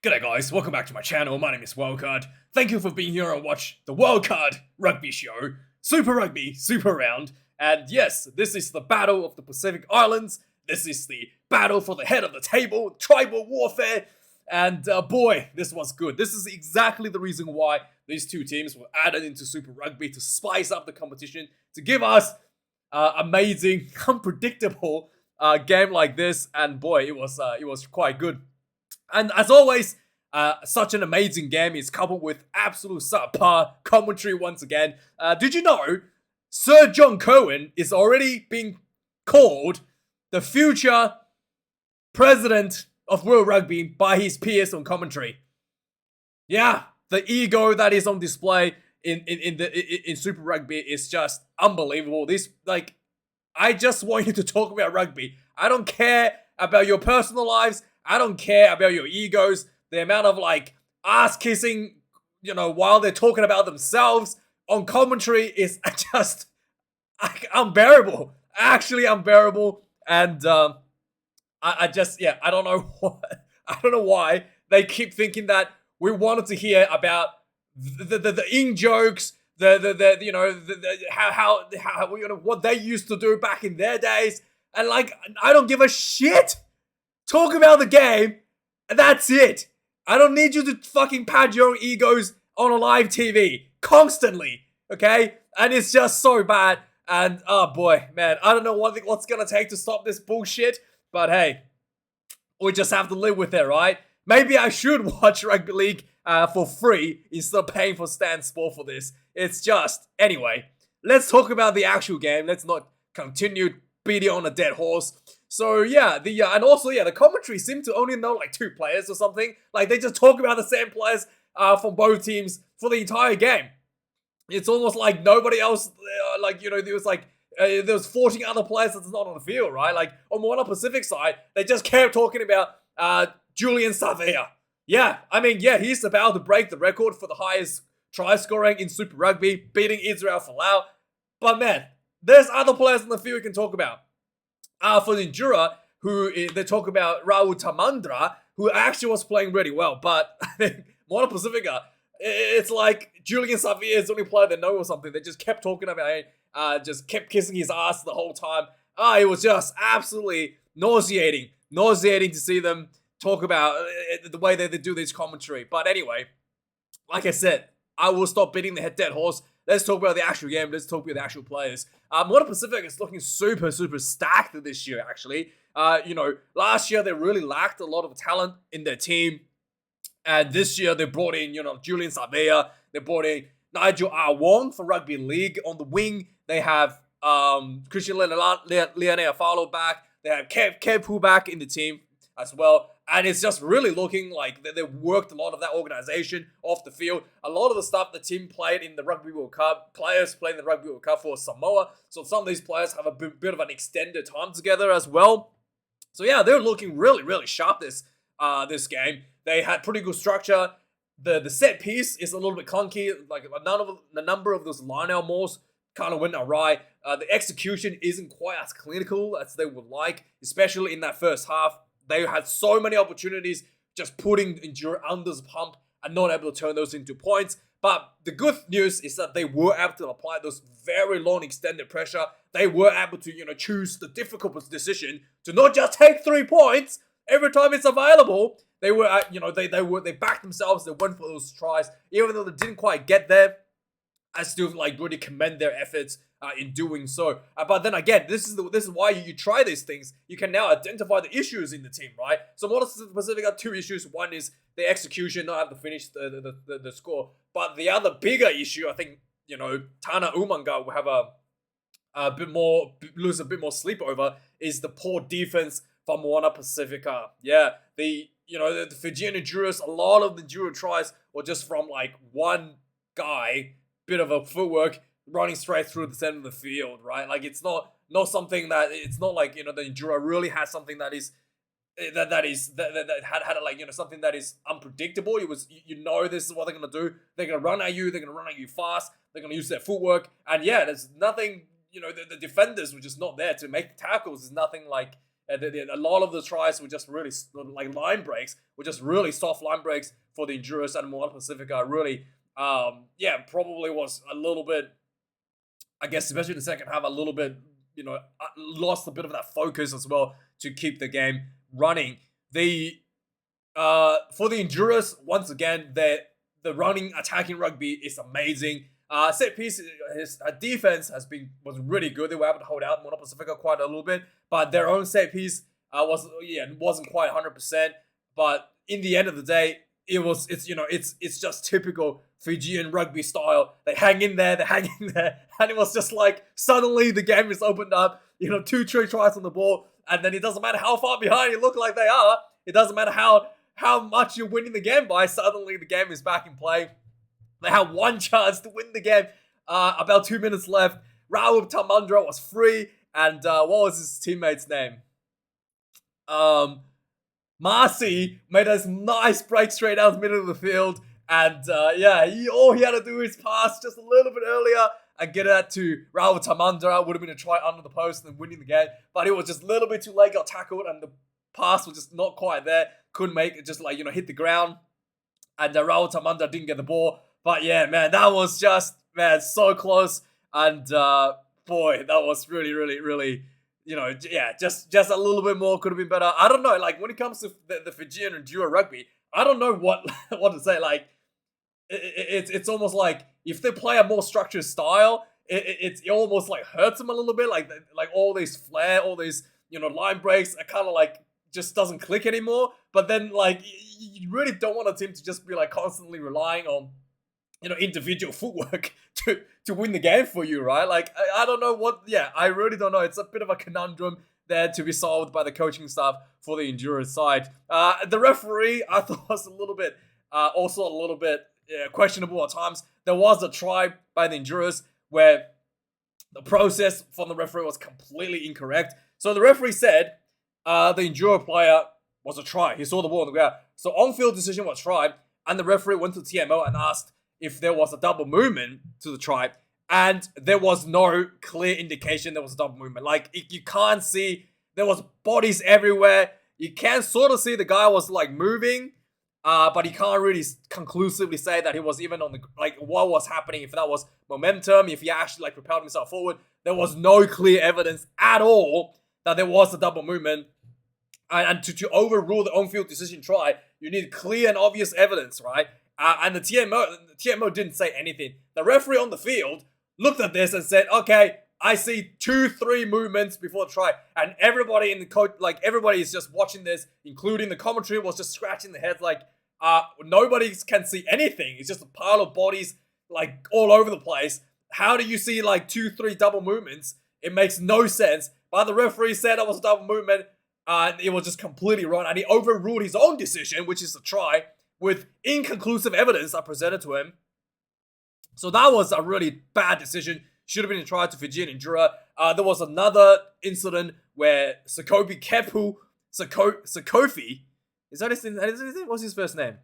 G'day guys, welcome back to my channel. My name is Wildkard. Thank you for being here and watch the Wildkard Rugby Show. Super Rugby, Super Round. And yes, this is the Battle of the Pacific Islands. This is the battle for the head of the table, tribal warfare. And boy, this was good. This is exactly the reason why these two teams were added into Super Rugby, to spice up the competition, to give us amazing, unpredictable game like this. And boy, it was quite good. And as always, such an amazing game is coupled with absolute subpar commentary once again. Did you know Sir John Cohen is already being called the future president of World Rugby by his peers on commentary? Yeah, the ego that is on display in Super Rugby is just unbelievable. I just want you to talk about rugby. I don't care about your personal lives. I don't care about your egos. The amount of ass kissing, while they're talking about themselves on commentary is just unbearable. Actually unbearable. And I don't know why they keep thinking that we wanted to hear about the in jokes, how what they used to do back in their days. And I don't give a shit. Talk about the game, and that's it. I don't need you to fucking pad your own egos on a live TV constantly, okay? And it's just so bad. And oh boy, man, I don't know what's gonna take to stop this bullshit. But hey, we just have to live with it, right? Maybe I should watch Rugby League for free instead of paying for Stan Sport for this. It's just, anyway, let's talk about the actual game. Let's not continue beating on a dead horse. So yeah, the commentary seemed to only know two players or something. They just talk about the same players from both teams for the entire game. It's almost like nobody else, there was 14 other players that's not on the field, right? On Moana Pacific side, they just kept talking about Julian Savea. Yeah, he's about to break the record for the highest try scoring in Super Rugby, beating Israel Folau. But man, there's other players on the field we can talk about. For the Drua, they talk about Raul Tamandra, who actually was playing really well. But I think Moana Pasifika, it's like Julian Savea is the only player they know or something. They just kept talking about it, just kept kissing his ass the whole time. It was just absolutely nauseating to see them talk about the way that they do this commentary. But anyway, like I said, I will stop beating the dead horse. Let's talk about the actual game. Let's talk about the actual players. Moana Pacific is looking super, super stacked this year, actually. Last year they really lacked a lot of talent in their team. And this year they brought in, Julian Savea. They brought in Nigel R. Wong for Rugby League on the wing. They have Christian Leone-Afalo back. They have Kev Hu back in the team as well. And it's just really looking like they worked a lot of that organization off the field. A lot of the stuff the team played in the Rugby World Cup, players playing the Rugby World Cup for Samoa. So some of these players have a bit of an extended time together as well. So yeah, they're looking really, really sharp this game. They had pretty good structure. The set piece is a little bit clunky. The number of those line-out mauls kind of went awry. The execution isn't quite as clinical as they would like, especially in that first half. They had so many opportunities just putting Endura under the pump and not able to turn those into points. But the good news is that they were able to apply those very long extended pressure. They were able to, choose the difficult decision to not just take 3 points every time it's available. They were, they backed themselves. They went for those tries, even though they didn't quite get there. I still really commend their efforts in doing so. But then again, this is why you try these things. You can now identify the issues in the team, right? So Moana Pacific got 2 issues. One is the execution, not able to finish the score. But the other bigger issue, I think, Tana Umanga will have lose a bit more sleep over, is the poor defense from Moana Pasifika. Yeah, the Fijian Druas, a lot of the Drua tries were just from one guy, bit of a footwork, running straight through the center of the field, right? It's not something that, it's not the Drua really has something that is that had something that is unpredictable. It was, this is what they're gonna do. They're gonna run at you. They're gonna run at you fast. They're gonna use their footwork, and yeah, there's nothing. The defenders were just not there to make the tackles. There's nothing A lot of the tries were just really like line breaks, were just really soft line breaks for the Endurance, and Moana Pasifika really, probably was a little bit, I guess, especially in the second half, a little bit, lost a bit of that focus as well to keep the game running. For the Endurance, once again, the running, attacking rugby is amazing. Set piece, his defense was really good. They were able to hold out Moana Pasifika quite a little bit, but their own set piece wasn't quite 100%. But in the end of the day, it's just typical Fijian rugby style. They hang in there, and it was just like suddenly the game is opened up. 2 tries on the ball, and then it doesn't matter how far behind you look like they are. It doesn't matter how much you're winning the game by. Suddenly the game is back in play. They had one chance to win the game. About 2 minutes left. Raul Tamandra was free, and what was his teammate's name? Marcy made a nice break straight out the middle of the field, and all he had to do is pass just a little bit earlier and get it to Raul Tamandra. Would have been a try under the post and winning the game, but it was just a little bit too late. Got tackled, and the pass was just not quite there. Couldn't make it. Just hit the ground, and Raul Tamandra didn't get the ball. But yeah, man, that was just, so close. And boy, that was really, really, really, just a little bit more could have been better. I don't know, like when it comes to the Fijian Drua rugby, I don't know what to say. Like, it's almost like if they play a more structured style, it almost like hurts them a little bit. Like all these flair, all these, line breaks, it kind of like just doesn't click anymore. But then like, you really don't want a team to just be like constantly relying on individual footwork to win the game for you, right? Like, I don't know I really don't know. It's a bit of a conundrum there to be solved by the coaching staff for the Endurance side. The referee, I thought, was also a little bit questionable at times. There was a try by the Endurance where the process from the referee was completely incorrect. So the referee said the Endurance player was a try. He saw the ball on the ground. So on-field decision was try, and the referee went to TMO and asked if there was a double movement to the try, and there was no clear indication there was a double movement. Like, you can't see, there was bodies everywhere. You can sort of see the guy was like moving, but you can't really conclusively say that he was even on what was happening, if that was momentum, if he actually like propelled himself forward. There was no clear evidence at all that there was a double movement. And to overrule the on-field decision try, you need clear and obvious evidence, right? And the TMO didn't say anything. The referee on the field looked at this and said, okay, I see 2-3 movements before the try. And everybody in the coach, like everybody is just watching this, including the commentary, was just scratching their heads like, nobody can see anything. It's just a pile of bodies like all over the place. How do you see like 2-3 double movements? It makes no sense. But the referee said it was a double movement. It was just completely wrong. And he overruled his own decision, which is a try, with inconclusive evidence that presented to him. So that was a really bad decision. Should have been a try to Fijian Drua. There was another incident where Sakofi Kepu, Sakofi, is that his name? What's his first name?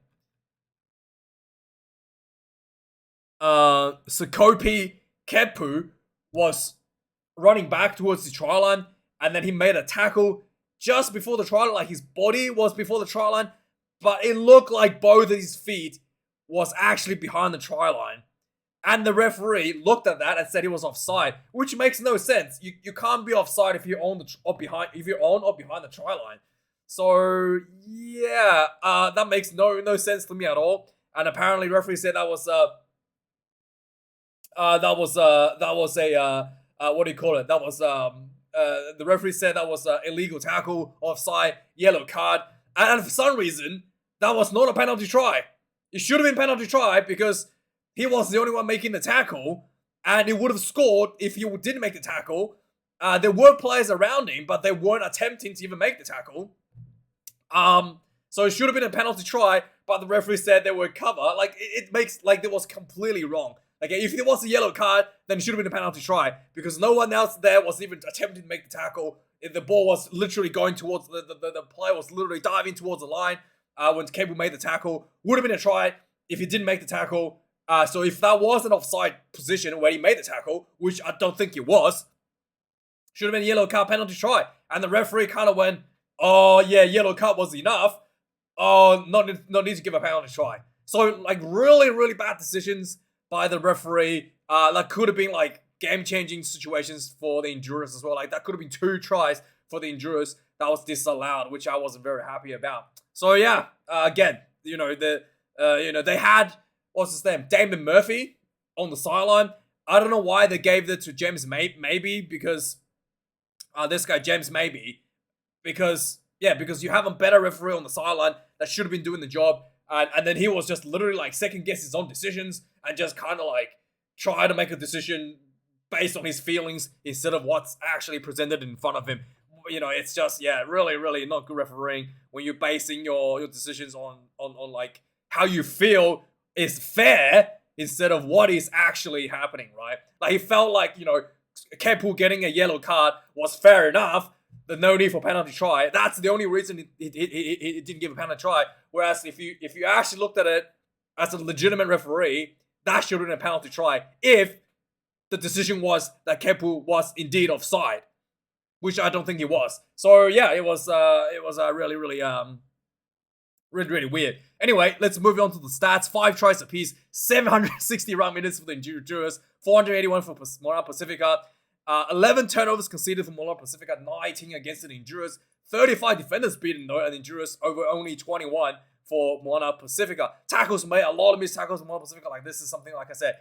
Sakofi Kepu was running back towards the try line, and then he made a tackle just before the try line, like his body was before the try line, but it looked like both of his feet was actually behind the try line. And the referee looked at that and said he was offside, which makes no sense. You can't be offside if you're on or behind the try line. So yeah, that makes no sense to me at all. And apparently, the referee said that was what do you call it? That was the referee said that was an illegal tackle, offside, yellow card, and for some reason that was not a penalty try. It should have been penalty try because he was the only one making the tackle, and he would have scored if he didn't make the tackle. There were players around him, but they weren't attempting to even make the tackle. So it should have been a penalty try, but the referee said they were cover. Like, it makes, like, it was completely wrong. Like, if it was a yellow card, then it should have been a penalty try, because no one else there was even attempting to make the tackle. The ball was literally going towards, the player was literally diving towards the line when Kebu made the tackle. Would have been a try if he didn't make the tackle. So if that was an offside position where he made the tackle, which I don't think it was, Should have been a yellow card penalty try. And the referee kind of went, oh, yeah, yellow card was enough. Oh, not need to give a penalty try. So, like, really, really bad decisions by the referee. That could have been, like, game-changing situations for the Endurers as well. Like, that could have been 2 tries for the Endurers that was disallowed, which I wasn't very happy about. So, yeah, again, they had, what's his name, Damon Murphy on the sideline. I don't know why they gave it to James Maybe, because this guy, James Maybe, because you have a better referee on the sideline that should have been doing the job. And then he was just literally like second guess his own decisions and just kind of like try to make a decision based on his feelings instead of what's actually presented in front of him. It's just, really, really not good refereeing when you're basing your decisions on like how you feel is fair instead of what is actually happening, right? Like, he felt like, Kepu getting a yellow card was fair enough. There's no need for penalty try. That's the only reason he didn't give a penalty try. Whereas if you actually looked at it as a legitimate referee, that should have been a penalty try if the decision was that Kepu was indeed offside, which I don't think he was. So yeah, it was really, really really weird. Anyway, let's move on to the stats. 5 tries apiece, 760 run minutes for the Endurers, 481 for Moana Pasifika, 11 turnovers conceded for Moana Pasifika, 19 against the Endurers, 35 defenders beaten though, and Endurers over only 21 for Moana Pasifika. Tackles made, a lot of missed tackles for Moana Pasifika. Like, this is something, like I said,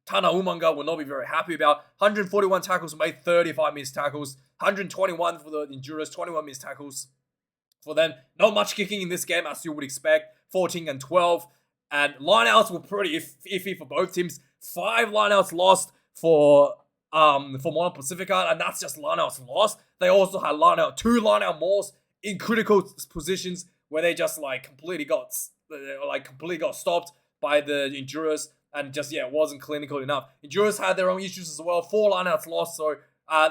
Tana Umanga will not be very happy about. 141 tackles made, 35 missed tackles. 121 for the Endurers, 21 missed tackles for them. Not much kicking in this game, as you would expect. 14 and 12. And lineouts were pretty iffy for both teams. 5 lineouts lost for Moana Pasifika, and that's just lineouts lost. They also had 2 lineout mauls in critical positions where they just completely got stopped by the Endurers. And just, it wasn't clinical enough. Endurers had their own issues as well. 4 lineouts lost, so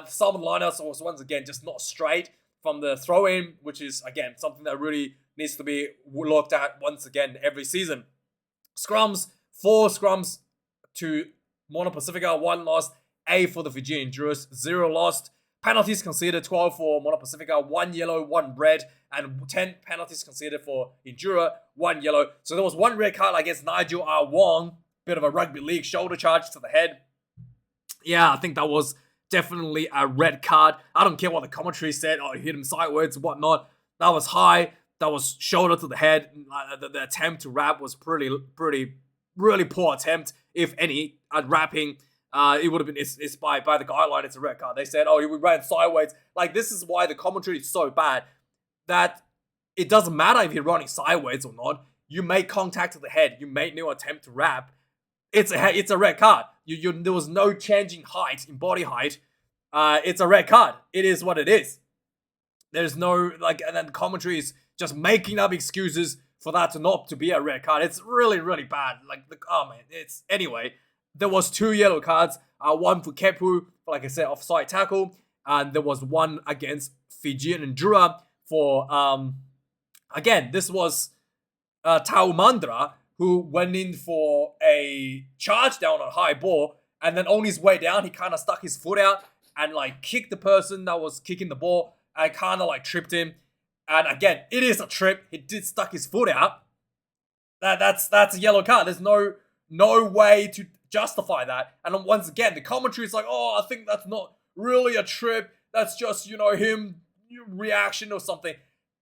some of the lineouts was, once again, just not straight from the throw-in, which is, again, something that really needs to be looked at once again every season. Scrums, 4 scrums to Moana Pasifika, 1 lost. 8 for the Fijian Drua, 0 lost. Penalties conceded, 12 for Moana Pasifika, 1 yellow, 1 red, and 10 penalties conceded for Endura, 1 yellow. So there was 1 red card against Nigel R. Wong. Bit of a rugby league shoulder charge to the head. Yeah, I think that was definitely a red card. I don't care what the commentary said. Oh, he hit him sideways and whatnot. That was high. That was shoulder to the head. The attempt to wrap was really poor attempt, if any, at wrapping. It would have been, it's by the guideline, it's a red card. They said, oh, he ran sideways. Like, this is why the commentary is so bad, that it doesn't matter if you're running sideways or not. You made contact to the head. You made no attempt to wrap. It's a red card. There was no changing height in body height. It's a red card. It is what it is. There's no, and then the commentary is just making up excuses for that to be a red card. It's really, really bad. Anyway, there was 2 yellow cards. 1 for Kepu, like I said, offside tackle. And there was 1 against Fijian Drua for, again, this was Taumandra, who went in for a charge down on high ball, and then on his way down, he kind of stuck his foot out and kicked the person that was kicking the ball and kind of tripped him. And again, it is a trip. He did stuck his foot out. That's a yellow card. There's no way to justify that. And once again, the commentary is like, oh, I think that's not really a trip. That's just, him reaction or something.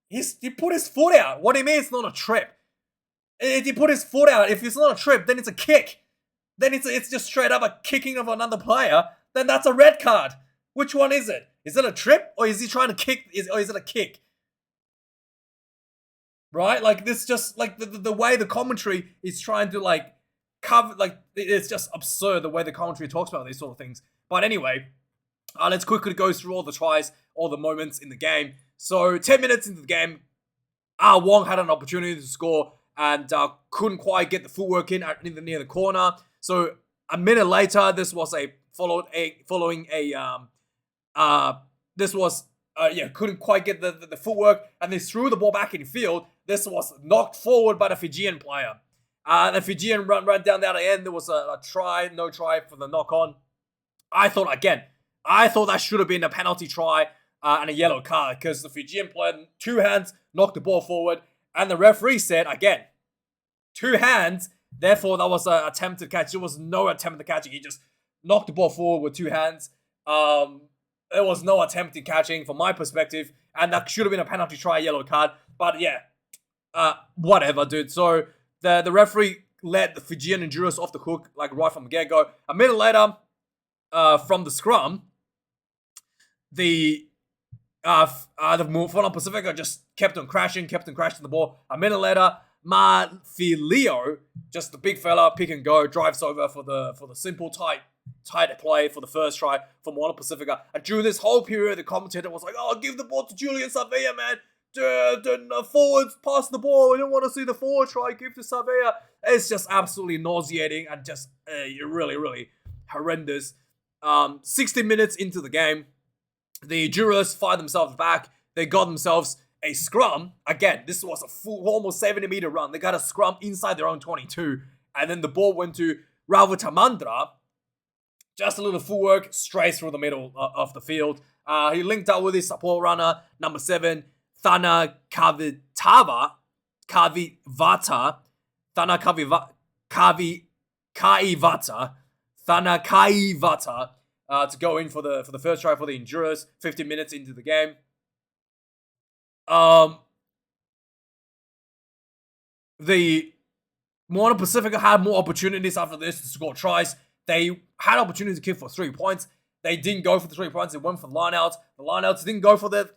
He put his foot out. What do you mean it's not a trip? If he put his foot out, if it's not a trip, then it's a kick. Then it's just straight up a kicking of another player. Then that's a red card. Which one is it? Is it a trip or is he trying to kick? Or is it a kick? Right? This just the way the commentary is trying to cover. It's just absurd the way the commentary talks about these sort of things. But anyway, let's quickly go through all the tries, all the moments in the game. So 10 minutes into the game, Wong had an opportunity to score and couldn't quite get the footwork in near the corner. So a minute later, this was couldn't quite get the footwork, and they threw the ball back in the field. This was knocked forward by the Fijian player, The Fijian ran down the other end. There was a try, no try for the knock on. I thought that should have been a penalty try and a yellow card because the Fijian player, 2 hands, knocked the ball forward. And the referee said, again, 2 hands, therefore that was an attempted catch. There was no attempted catching. He just knocked the ball forward with 2 hands. There was no attempted catching from my perspective. And that should have been a penalty try, yellow card. But yeah, whatever, dude. So the referee let the Fijian and Druas off the hook, like right from the get-go. A minute later, from the scrum, the Moana Pasifika just kept on crashing the ball. A minute later, Leo, just the big fella, pick and go, drives over for the simple tight play for the first try for Moana Pasifika. And during this whole period, the commentator was like, "Oh, give the ball to Julian Savea, man. Forwards pass the ball. We don't want to see the forward try. Give to Savea." It's just absolutely nauseating and just really, really horrendous. 60 minutes into the game, the Jurors fired themselves back. They got themselves a scrum. Again, this was a full, almost 70-meter run. They got a scrum inside their own 22. And then the ball went to Rauvutamandra. Just a little footwork straight through the middle of the field. He linked up with his support runner, number 7, Thana Kaivata, to go in for the first try for the Endurers, 50 minutes into the game. The Moana Pasifika had more opportunities after this to score tries. They had opportunities to kick for 3 points. They didn't go for the 3 points. They went for the lineouts. The lineouts didn't go for them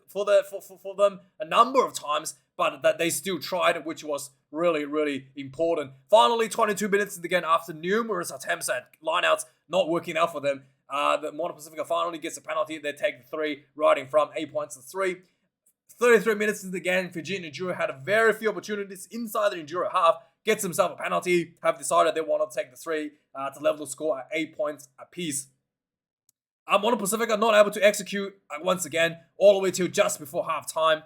a number of times, but that they still tried, which was really, really important. Finally, 22 minutes in the game, after numerous attempts at lineouts not working out for them, the Moana Pasifika finally gets a penalty. They take the 3, riding from 8 points to 3. 33 minutes into the game, Fijian Drua had very few opportunities inside the Drua half, gets himself a penalty, have decided they want to take the 3 to level the score at 8 points apiece. Moana Pasifika not able to execute once again, all the way till just before half-time.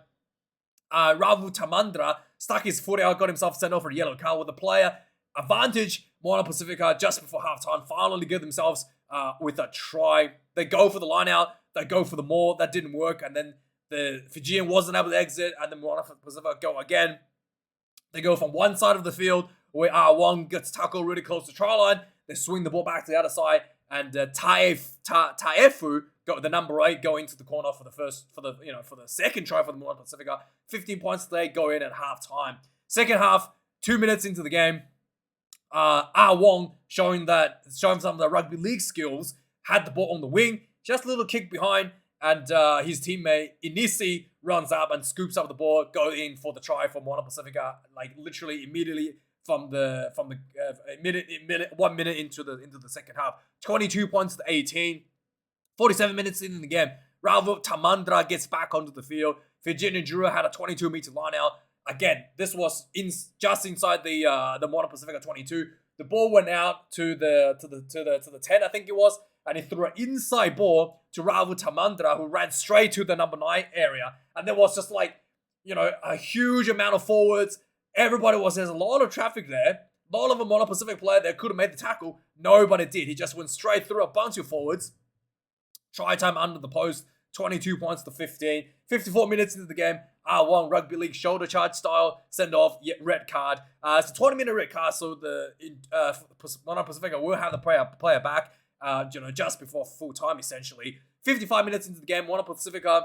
Rauvutamandra stuck his foot out, got himself sent off for a yellow card with the player advantage. Moana Pasifika just before half-time finally give themselves with a try. They go for the line out, they go for the maul, that didn't work, and then the Fijian wasn't able to exit, and then Moana Pasifika go again. They go from one side of the field where Wong gets tackled really close to try line. They swing the ball back to the other side, and Taefu, the number 8, go into the corner for the second try for the Moana Pasifika. 15 points today, go in at half time. Second half, 2 minutes into the game, Wong showing some of the rugby league skills, had the ball on the wing, just a little kick behind, and his teammate Inisi runs up and scoops up the ball, go in for the try for Moana Pasifika, like literally immediately from the 1 minute into the second half. 22 points to 18. 47 minutes into the game, Rauvutamandra gets back onto the field. Fijian Drua had a 22-meter line out. Again, this was just inside the Moana Pasifika 22. The ball went out to the 10, I think it was, and he threw an inside ball to Rauvutamandra, who ran straight to the number 9 area. And there was just a huge amount of forwards. There's a lot of traffic there. A lot of a Moana Pasifika player that could have made the tackle. Nobody did. He just went straight through a bunch of forwards. Try time under the post, 22 points to 15. 54 minutes into the game, R1 rugby league shoulder charge style, send off, red card. It's a 20-minute red card, so the Moana Pasifika will have the player back, just before full time essentially. 55 minutes into the game, Moana Pasifika,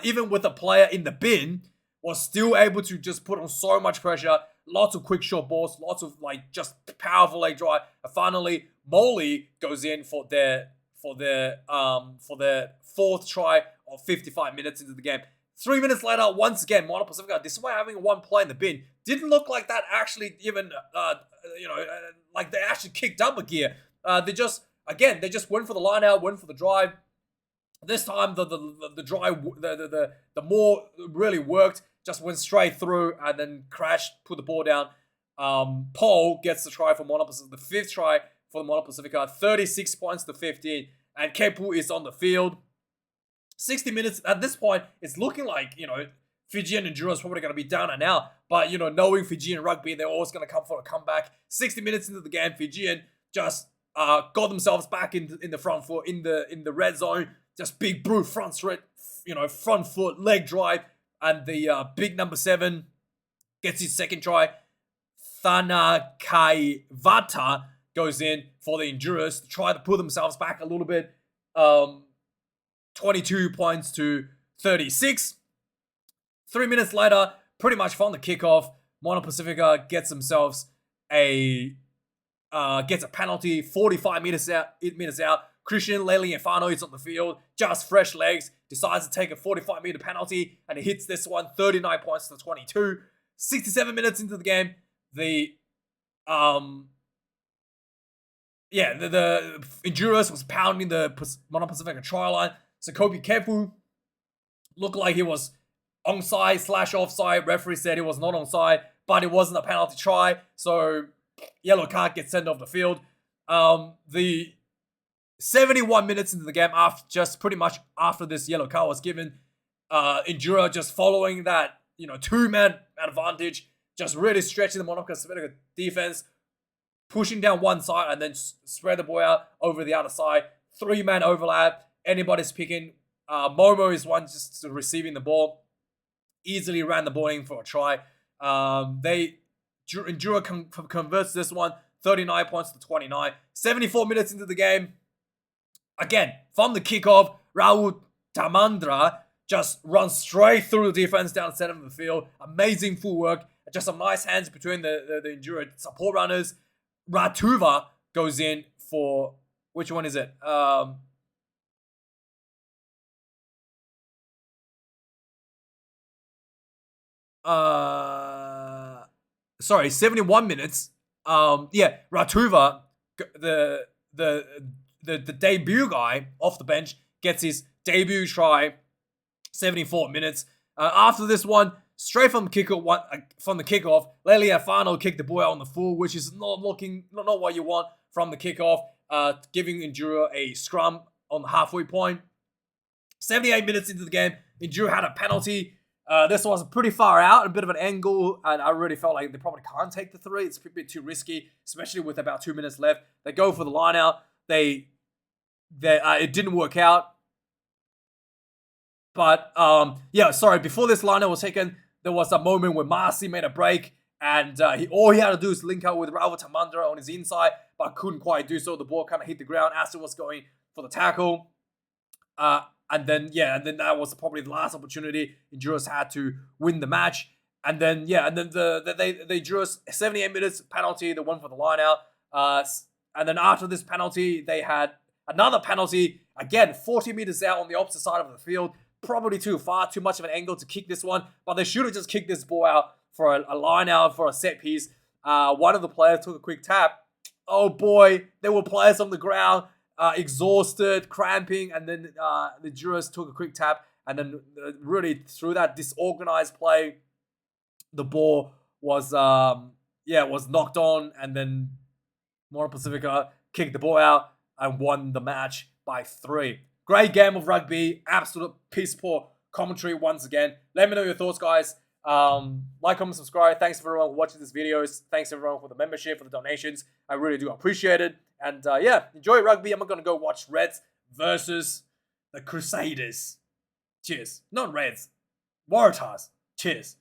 even with a player in the bin, was still able to just put on so much pressure. Lots of quick short balls, lots of just powerful leg drive. And finally, Molly goes in for their 4th try of 55 minutes into the game. 3 minutes later, once again, Moana Pasifika, despite having one play in the bin, didn't look like that actually even, like they actually kicked up a gear. They just went for the line out, went for the drive. This time, the drive, the more really worked, just went straight through and then crashed, put the ball down. Paul gets the try for Moana Pasifika, the 5th try for the Moana Pasifika, 36 points to 15, and Kepu is on the field. 60 minutes, at this point, it's looking like, Fijian Drua is probably going to be down and out. But, you know, knowing Fijian Rugby, they're always going to come for a comeback. 60 minutes into the game, Fijian just got themselves back in the front foot, in the red zone. Just big brute front foot, leg drive. And the big number 7 gets his second try. Thanakaivata goes in for the Endurers to try to pull themselves back a little bit. 22 points to 36. 3 minutes later, pretty much from the kickoff, Moana Pasifika gets themselves a penalty. 45 minutes out. Christian Leliafano is on the field, just fresh legs, decides to take a 45-meter penalty, and he hits this one, 39 points to 22. 67 minutes into the game, the Endurers was pounding the Moana Pasifika try line. So Kobe Kefu looked like he was onside/offside. Referee said he was not onside, but it wasn't a penalty try. So yellow card gets sent off the field. The 71 minutes into the game, pretty much after this yellow card was given, Endura just following that, 2-man advantage, just really stretching the Moana Pasifika defense, pushing down one side and then spread the ball out over the other side. 3-man overlap. Anybody's picking. Momo is one just receiving the ball. Easily ran the ball in for a try. Endura converts this one, 39 points to 29. 74 minutes into the game. Again, from the kickoff, Raul Tamandra just runs straight through the defense down the center of the field. Amazing footwork. Just some nice hands between the Endura support runners. Ratuva goes in for, which one is it? 71 minutes. Ratuva, the debut guy off the bench, gets his debut try. 74 minutes. After this one, straight from the kickoff, Leliafano kicked the ball out on the full, which is not what you want from the kickoff. Giving Endura a scrum on the halfway point. 78 minutes into the game, Endura had a penalty. This was pretty far out, a bit of an angle, and I really felt like they probably can't take the 3. It's a bit too risky, especially with about 2 minutes left. They go for the line out. It didn't work out. But, before this line out was taken, there was a moment where Marcy made a break, and all he had to do is link up with Raul Tamandra on his inside, but couldn't quite do so. The ball kind of hit the ground. Aston was going for the tackle. And then that was probably the last opportunity. Endurers had to win the match. And then they drew us 78 minutes penalty, the one for the line out. And then after this penalty, they had another penalty, again, 40 meters out on the opposite side of the field. Probably too far, too much of an angle to kick this one, but they should have just kicked this ball out for a line out, for a set piece. One of the players took a quick tap. Oh boy, there were players on the ground, exhausted, cramping, and then the jurors took a quick tap, and then really through that disorganized play, the ball was knocked on, and then Moana Pasifika kicked the ball out and won the match by 3. Great game of rugby. Absolute piss poor commentary once again. Let me know your thoughts, guys. Like, comment, subscribe. Thanks for everyone for watching these videos. Thanks everyone for the membership, for the donations. I really do appreciate it. And enjoy rugby. I'm going to go watch Reds versus the Crusaders. Cheers. Not Reds. Waratahs. Cheers.